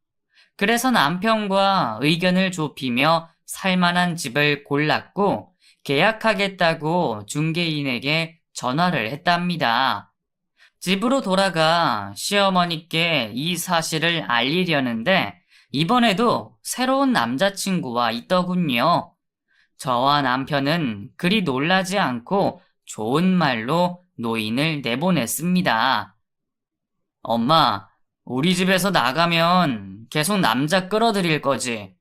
그래서 남편과 의견을 좁히며 살만한 집을 골랐고 계약하겠다고 중개인에게 전화를 했답니다. 집으로 돌아가 시어머니께 이 사실을 알리려는데 이번에도 새로운 남자친구와 있더군요. 저와 남편은 그리 놀라지 않고 좋은 말로 노인을 내보냈습니다. 엄마, 우리 집에서 나가면 계속 남자 끌어들일 거지?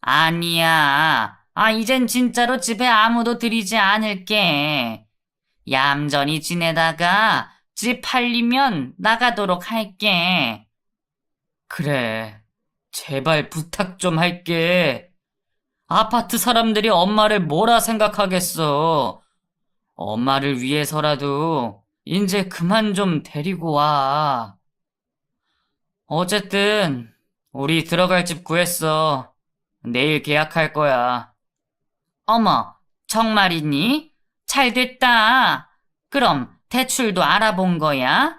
아니야. 이젠 진짜로 집에 아무도 들이지 않을게. 얌전히 지내다가 집 팔리면 나가도록 할게. 그래, 제발 부탁 좀 할게. 아파트 사람들이 엄마를 뭐라 생각하겠어. 엄마를 위해서라도 이제 그만 좀 데리고 와. 어쨌든 우리 들어갈 집 구했어. 내일 계약할 거야. 어머, 정말이니? 잘 됐다. 그럼 대출도 알아본 거야?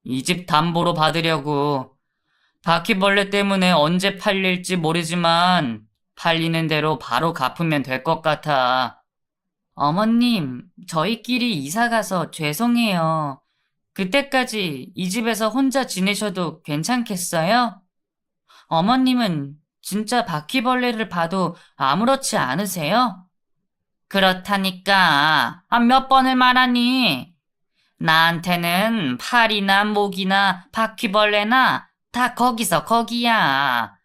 이 집 담보로 받으려고. 바퀴벌레 때문에 언제 팔릴지 모르지만 팔리는 대로 바로 갚으면 될 것 같아. 어머님, 저희끼리 이사 가서 죄송해요. 그때까지 이 집에서 혼자 지내셔도 괜찮겠어요? 어머님은 진짜 바퀴벌레를 봐도 아무렇지 않으세요? 그렇다니까. 몇 번을 말하니? 나한테는 팔이나 목이나 바퀴벌레나 다 거기서 거기야.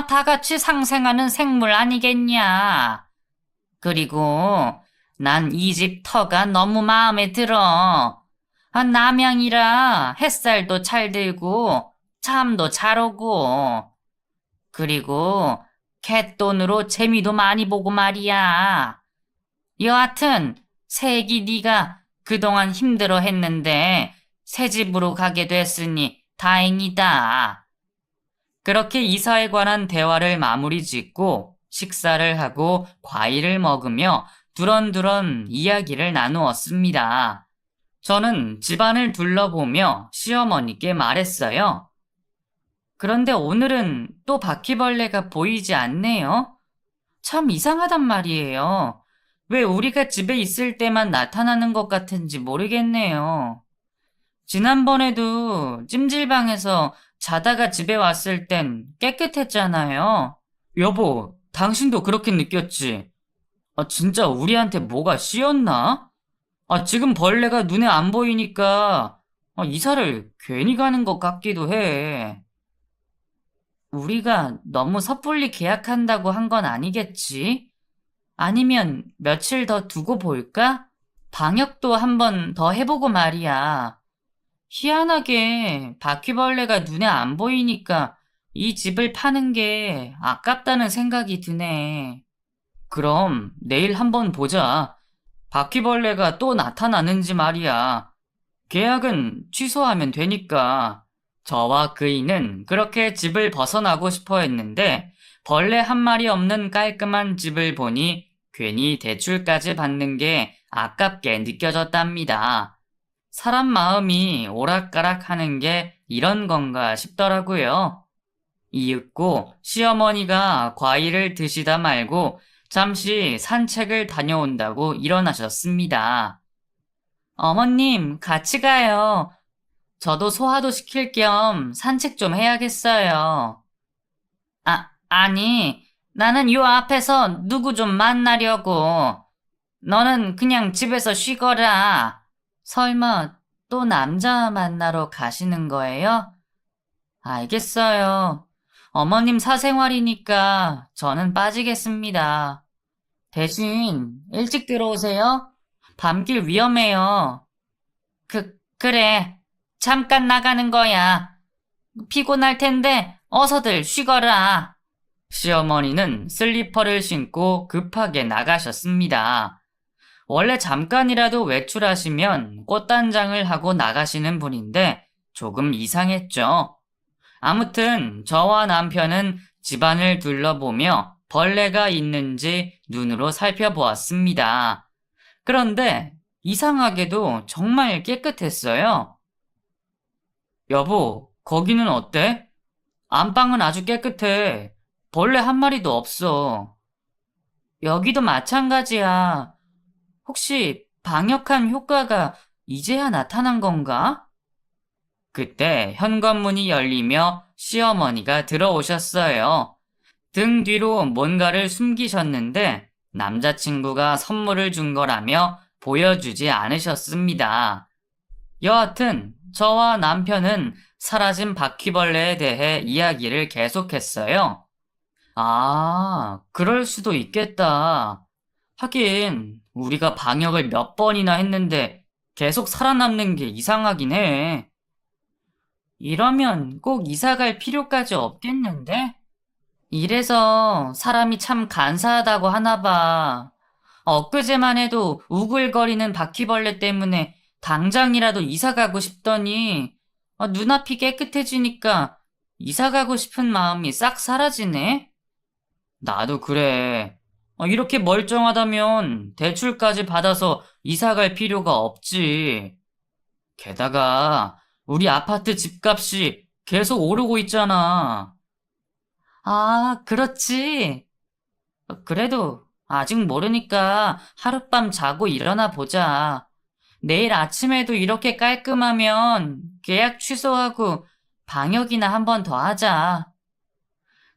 다 같이 상생하는 생물 아니겠냐. 그리고 난 이 집 터가 너무 마음에 들어. 남양이라 햇살도 잘 들고 잠도 잘 오고. 그리고 갯돈으로 재미도 많이 보고 말이야. 여하튼 새끼 네가 그동안 힘들어 했는데 새 집으로 가게 됐으니 다행이다. 그렇게 이사에 관한 대화를 마무리 짓고 식사를 하고 과일을 먹으며 두런두런 이야기를 나누었습니다. 저는 집안을 둘러보며 시어머니께 말했어요. 그런데 오늘은 또 바퀴벌레가 보이지 않네요. 참 이상하단 말이에요. 왜 우리가 집에 있을 때만 나타나는 것 같은지 모르겠네요. 지난번에도 찜질방에서 자다가 집에 왔을 땐 깨끗했잖아요. 여보, 당신도 그렇게 느꼈지? 진짜 우리한테 뭐가 씌었나? 지금 벌레가 눈에 안 보이니까 이사를 괜히 가는 것 같기도 해. 우리가 너무 섣불리 계약한다고 한 건 아니겠지? 아니면 며칠 더 두고 볼까? 방역도 한 번 더 해보고 말이야. 희한하게 바퀴벌레가 눈에 안 보이니까 이 집을 파는 게 아깝다는 생각이 드네. 그럼 내일 한번 보자. 바퀴벌레가 또 나타나는지 말이야. 계약은 취소하면 되니까. 저와 그이는 그렇게 집을 벗어나고 싶어 했는데 벌레 한 마리 없는 깔끔한 집을 보니 괜히 대출까지 받는 게 아깝게 느껴졌답니다. 사람 마음이 오락가락 하는 게 이런 건가 싶더라고요. 이윽고 시어머니가 과일을 드시다 말고 잠시 산책을 다녀온다고 일어나셨습니다. 어머님, 같이 가요. 저도 소화도 시킬 겸 산책 좀 해야겠어요. 아니, 나는 요 앞에서 누구 좀 만나려고. 너는 그냥 집에서 쉬거라. 설마 또 남자 만나러 가시는 거예요? 알겠어요. 어머님 사생활이니까 저는 빠지겠습니다. 대신 일찍 들어오세요. 밤길 위험해요. 그래. 잠깐 나가는 거야. 피곤할 텐데 어서들 쉬거라. 시어머니는 슬리퍼를 신고 급하게 나가셨습니다. 원래 잠깐이라도 외출하시면 꽃단장을 하고 나가시는 분인데 조금 이상했죠. 아무튼 저와 남편은 집안을 둘러보며 벌레가 있는지 눈으로 살펴보았습니다. 그런데 이상하게도 정말 깨끗했어요. 여보, 거기는 어때? 안방은 아주 깨끗해. 벌레 한 마리도 없어. 여기도 마찬가지야. 혹시 방역한 효과가 이제야 나타난 건가? 그때 현관문이 열리며 시어머니가 들어오셨어요. 등 뒤로 뭔가를 숨기셨는데 남자친구가 선물을 준 거라며 보여주지 않으셨습니다. 여하튼 저와 남편은 사라진 바퀴벌레에 대해 이야기를 계속했어요. 그럴 수도 있겠다. 하긴 우리가 방역을 몇 번이나 했는데 계속 살아남는 게 이상하긴 해. 이러면 꼭 이사 갈 필요까지 없겠는데? 이래서 사람이 참 간사하다고 하나 봐. 엊그제만 해도 우글거리는 바퀴벌레 때문에 당장이라도 이사 가고 싶더니 눈앞이 깨끗해지니까 이사 가고 싶은 마음이 싹 사라지네. 나도 그래. 이렇게 멀쩡하다면 대출까지 받아서 이사 갈 필요가 없지. 게다가 우리 아파트 집값이 계속 오르고 있잖아. 그렇지. 그래도 아직 모르니까 하룻밤 자고 일어나 보자. 내일 아침에도 이렇게 깔끔하면 계약 취소하고 방역이나 한 번 더 하자.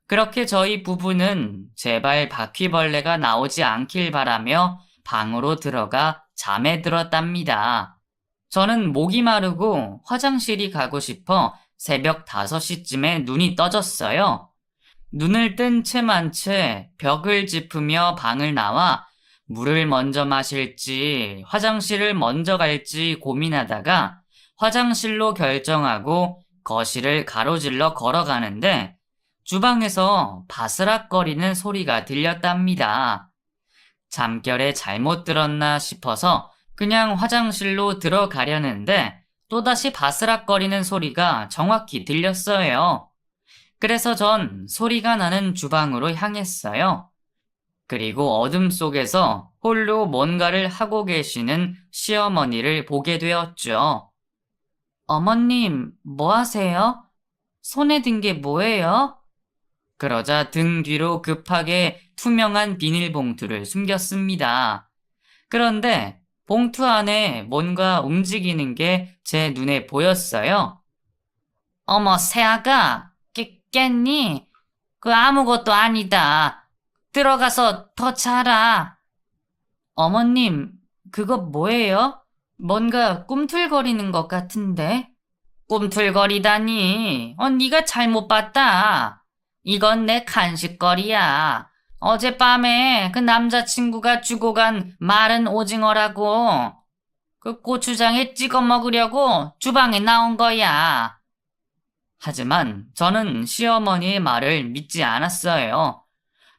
그렇게 저희 부부는 제발 바퀴벌레가 나오지 않길 바라며 방으로 들어가 잠에 들었답니다. 저는 목이 마르고 화장실이 가고 싶어 새벽 5시쯤에 눈이 떠졌어요. 눈을 뜬 채만 채 벽을 짚으며 방을 나와 물을 먼저 마실지 화장실을 먼저 갈지 고민하다가 화장실로 결정하고 거실을 가로질러 걸어가는데 주방에서 바스락거리는 소리가 들렸답니다. 잠결에 잘못 들었나 싶어서 그냥 화장실로 들어가려는데 또다시 바스락거리는 소리가 정확히 들렸어요. 그래서 전 소리가 나는 주방으로 향했어요. 그리고 어둠 속에서 홀로 뭔가를 하고 계시는 시어머니를 보게 되었죠. 어머님, 뭐 하세요? 손에 든 게 뭐예요? 그러자 등 뒤로 급하게 투명한 비닐봉투를 숨겼습니다. 그런데 봉투 안에 뭔가 움직이는 게 제 눈에 보였어요. 어머, 새아가, 깼니? 그 아무것도 아니다. 들어가서 더 자라. 어머님, 그거 뭐예요? 뭔가 꿈틀거리는 것 같은데? 꿈틀거리다니. 네가 잘못 봤다. 이건 내 간식거리야. 어젯밤에 그 남자친구가 주고 간 마른 오징어라고. 그 고추장에 찍어 먹으려고 주방에 나온 거야. 하지만 저는 시어머니의 말을 믿지 않았어요.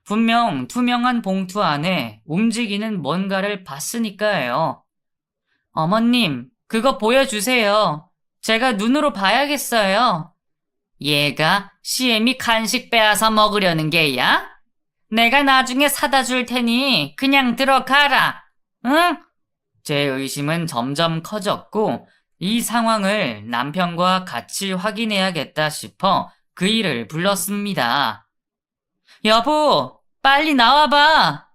분명 투명한 봉투 안에 움직이는 뭔가를 봤으니까요. 어머님, 그거 보여주세요. 제가 눈으로 봐야겠어요. 얘가 시엠이 간식 빼앗아 먹으려는 게야? 내가 나중에 사다 줄 테니 그냥 들어가라. 응? 제 의심은 점점 커졌고 이 상황을 남편과 같이 확인해야겠다 싶어 그 일을 불렀습니다. 여보, 빨리 나와봐.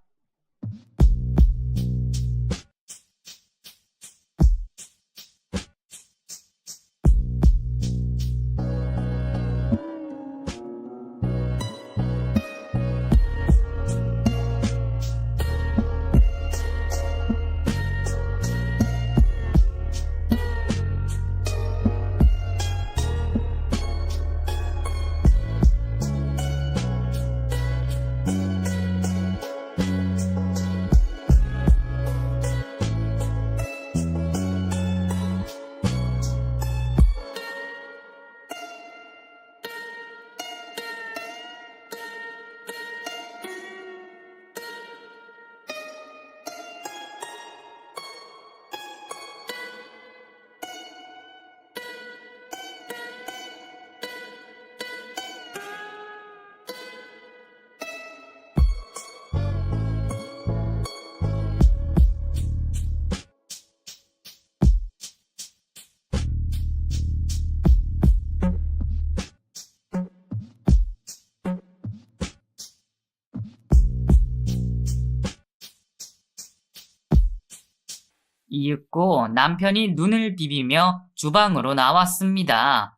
이윽고 남편이 눈을 비비며 주방으로 나왔습니다.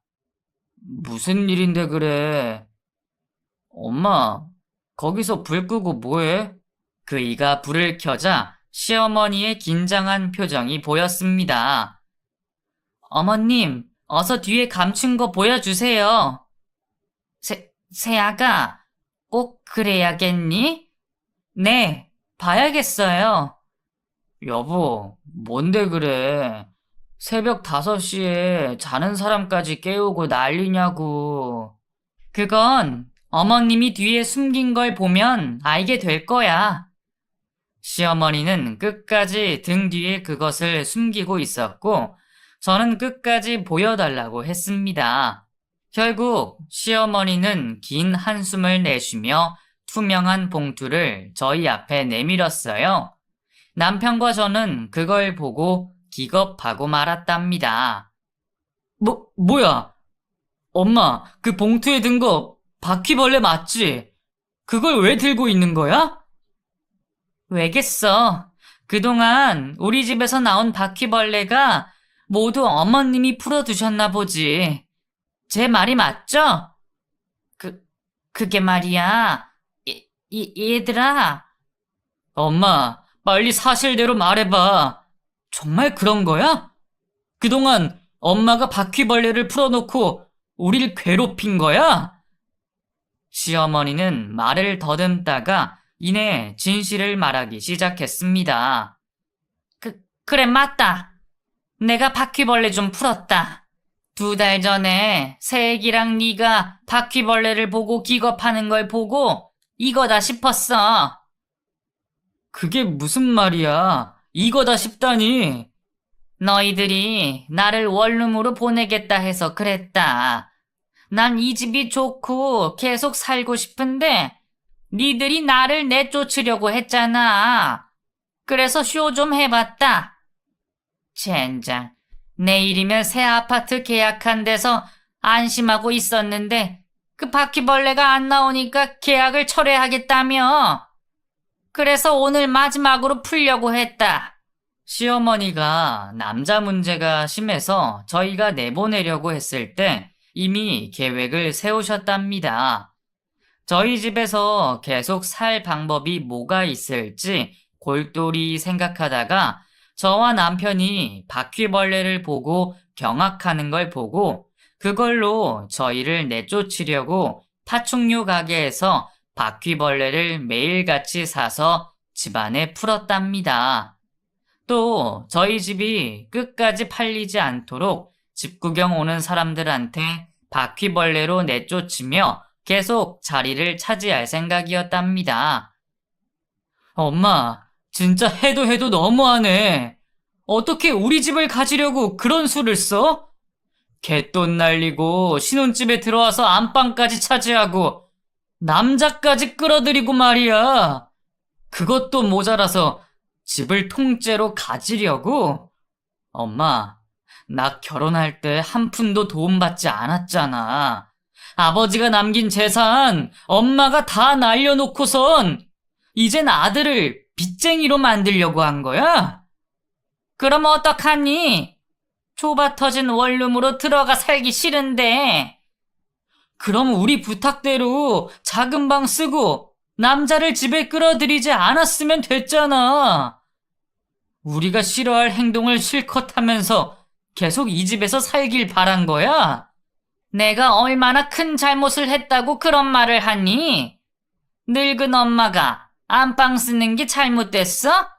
무슨 일인데 그래? 엄마, 거기서 불 끄고 뭐해? 그이가 불을 켜자 시어머니의 긴장한 표정이 보였습니다. 어머님, 어서 뒤에 감춘 거 보여주세요. 새아가, 꼭 그래야겠니? 네, 봐야겠어요. 여보, 뭔데 그래? 새벽 5시에 자는 사람까지 깨우고 난리냐고. 그건 어머님이 뒤에 숨긴 걸 보면 알게 될 거야. 시어머니는 끝까지 등 뒤에 그것을 숨기고 있었고, 저는 끝까지 보여달라고 했습니다. 결국 시어머니는 긴 한숨을 내쉬며 투명한 봉투를 저희 앞에 내밀었어요. 남편과 저는 그걸 보고 기겁하고 말았답니다. 뭐야? 엄마, 그 봉투에 든 거 바퀴벌레 맞지? 그걸 왜 들고 있는 거야? 왜겠어? 그동안 우리 집에서 나온 바퀴벌레가 모두 어머님이 풀어두셨나 보지. 제 말이 맞죠? 그, 그게 말이야. 얘들아. 엄마, 빨리 사실대로 말해봐. 정말 그런 거야? 그동안 엄마가 바퀴벌레를 풀어놓고 우릴 괴롭힌 거야? 시어머니는 말을 더듬다가 이내 진실을 말하기 시작했습니다. 그래, 맞다. 내가 바퀴벌레 좀 풀었다. 2달 전에 새애기랑 네가 바퀴벌레를 보고 기겁하는 걸 보고 이거다 싶었어. 그게 무슨 말이야? 이거다 싶다니. 너희들이 나를 원룸으로 보내겠다 해서 그랬다. 난 이 집이 좋고 계속 살고 싶은데 니들이 나를 내쫓으려고 했잖아. 그래서 쇼 좀 해봤다. 젠장, 내일이면 새 아파트 계약한 데서 안심하고 있었는데 그 바퀴벌레가 안 나오니까 계약을 철회하겠다며. 그래서 오늘 마지막으로 풀려고 했다. 시어머니가 남자 문제가 심해서 저희가 내보내려고 했을 때 이미 계획을 세우셨답니다. 저희 집에서 계속 살 방법이 뭐가 있을지 골똘히 생각하다가 저와 남편이 바퀴벌레를 보고 경악하는 걸 보고 그걸로 저희를 내쫓으려고 파충류 가게에서 바퀴벌레를 매일같이 사서 집안에 풀었답니다. 또 저희 집이 끝까지 팔리지 않도록 집 구경 오는 사람들한테 바퀴벌레로 내쫓으며 계속 자리를 차지할 생각이었답니다. 엄마, 진짜 해도 너무하네. 어떻게 우리 집을 가지려고 그런 수를 써? 갯돈 날리고 신혼집에 들어와서 안방까지 차지하고 남자까지 끌어들이고 말이야. 그것도 모자라서 집을 통째로 가지려고? 엄마, 나 결혼할 때 한 푼도 도움받지 않았잖아. 아버지가 남긴 재산 엄마가 다 날려놓고선 이젠 아들을 빚쟁이로 만들려고 한 거야? 그럼 어떡하니? 좁아터진 원룸으로 들어가 살기 싫은데. 그럼 우리 부탁대로 작은 방 쓰고 남자를 집에 끌어들이지 않았으면 됐잖아. 우리가 싫어할 행동을 실컷 하면서 계속 이 집에서 살길 바란 거야? 내가 얼마나 큰 잘못을 했다고 그런 말을 하니? 늙은 엄마가 안방 쓰는 게 잘못됐어?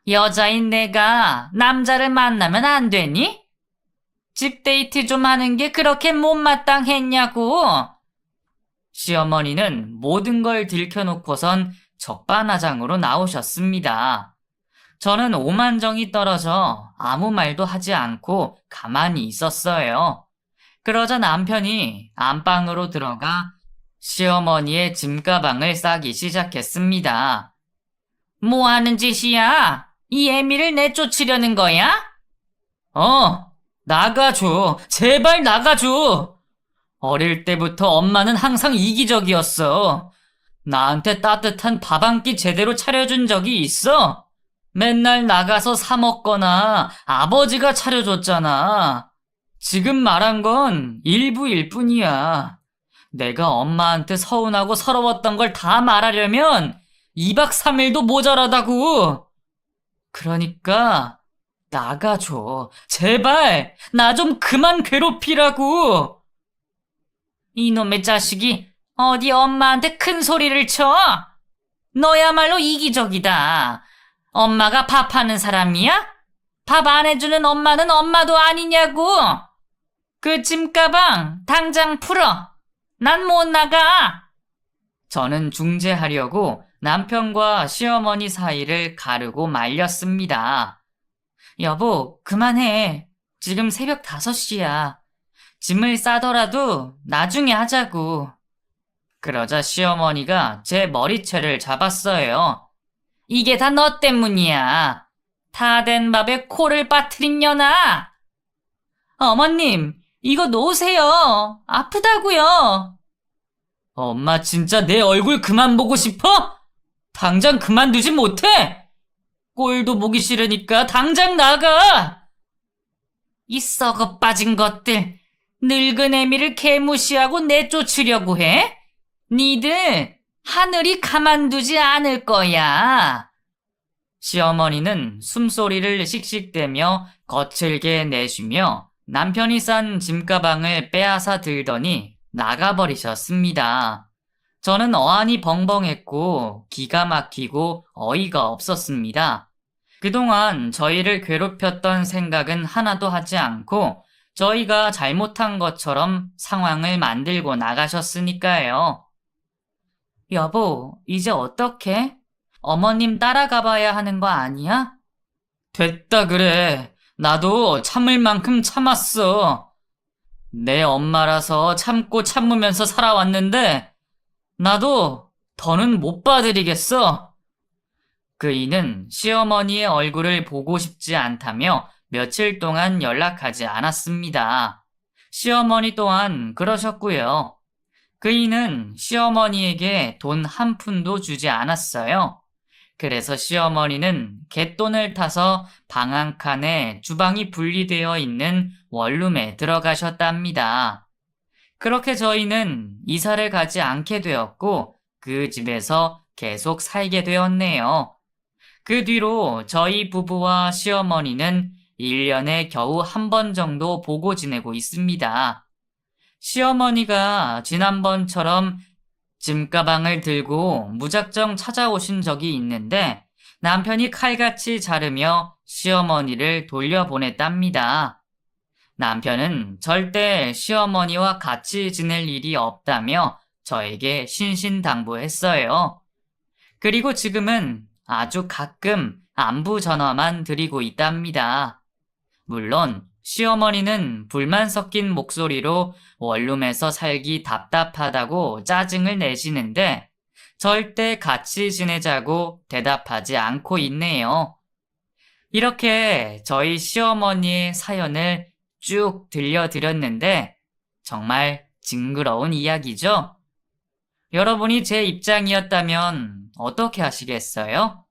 여자인 내가 남자를 만나면 안 되니? 집 데이트 좀 하는 게 그렇게 못마땅했냐고. 시어머니는 모든 걸 들켜놓고선 적반하장으로 나오셨습니다. 저는 오만정이 떨어져 아무 말도 하지 않고 가만히 있었어요. 그러자 남편이 안방으로 들어가 시어머니의 짐가방을 싸기 시작했습니다. 뭐 하는 짓이야? 이 애미를 내쫓으려는 거야? 나가줘. 제발 나가줘. 어릴 때부터 엄마는 항상 이기적이었어. 나한테 따뜻한 밥 한 끼 제대로 차려준 적이 있어? 맨날 나가서 사 먹거나 아버지가 차려줬잖아. 지금 말한 건 일부일 뿐이야. 내가 엄마한테 서운하고 서러웠던 걸 다 말하려면 2박 3일도 모자라다고. 그러니까 나가줘. 제발 나 좀 그만 괴롭히라고. 이놈의 자식이 어디 엄마한테 큰 소리를 쳐? 너야말로 이기적이다. 엄마가 밥하는 사람이야? 밥 안 해주는 엄마는 엄마도 아니냐고. 그 짐가방 당장 풀어. 난 못 나가. 저는 중재하려고 남편과 시어머니 사이를 가르고 말렸습니다. 여보, 그만해. 지금 새벽 5시야. 짐을 싸더라도 나중에 하자고. 그러자 시어머니가 제 머리채를 잡았어요. 이게 다 너 때문이야. 다 된 밥에 코를 빠뜨린 년아. 어머님, 이거 놓으세요. 아프다고요. 엄마 진짜 내 얼굴 그만 보고 싶어? 당장 그만두지 못해? 꼴도 보기 싫으니까 당장 나가! 이 썩어 빠진 것들, 늙은 애미를 개무시하고 내쫓으려고 해? 니들 하늘이 가만두지 않을 거야. 시어머니는 숨소리를 씩씩대며 거칠게 내쉬며 남편이 싼 짐가방을 빼앗아 들더니 나가버리셨습니다. 저는 어안이 벙벙했고 기가 막히고 어이가 없었습니다. 그동안 저희를 괴롭혔던 생각은 하나도 하지 않고 저희가 잘못한 것처럼 상황을 만들고 나가셨으니까요. 여보, 이제 어떡해? 어머님 따라가 봐야 하는 거 아니야? 됐다 그래. 나도 참을 만큼 참았어. 내 엄마라서 참고 참으면서 살아왔는데 나도 더는 못 봐드리겠어. 그이는 시어머니의 얼굴을 보고 싶지 않다며 며칠 동안 연락하지 않았습니다. 시어머니 또한 그러셨고요. 그이는 시어머니에게 돈 한 푼도 주지 않았어요. 그래서 시어머니는 갯돈을 타서 방 한 칸에 주방이 분리되어 있는 원룸에 들어가셨답니다. 그렇게 저희는 이사를 가지 않게 되었고 그 집에서 계속 살게 되었네요. 그 뒤로 저희 부부와 시어머니는 1년에 겨우 한 번 정도 보고 지내고 있습니다. 시어머니가 지난번처럼 짐가방을 들고 무작정 찾아오신 적이 있는데 남편이 칼같이 자르며 시어머니를 돌려보냈답니다. 남편은 절대 시어머니와 같이 지낼 일이 없다며 저에게 신신당부했어요. 그리고 지금은 아주 가끔 안부 전화만 드리고 있답니다. 물론 시어머니는 불만 섞인 목소리로 원룸에서 살기 답답하다고 짜증을 내시는데 절대 같이 지내자고 대답하지 않고 있네요. 이렇게 저희 시어머니의 사연을 쭉 들려드렸는데 정말 징그러운 이야기죠? 여러분이 제 입장이었다면 어떻게 하시겠어요?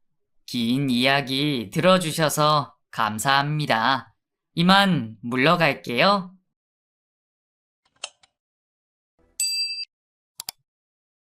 긴 이야기 들어주셔서 감사합니다. 이만 물러갈게요.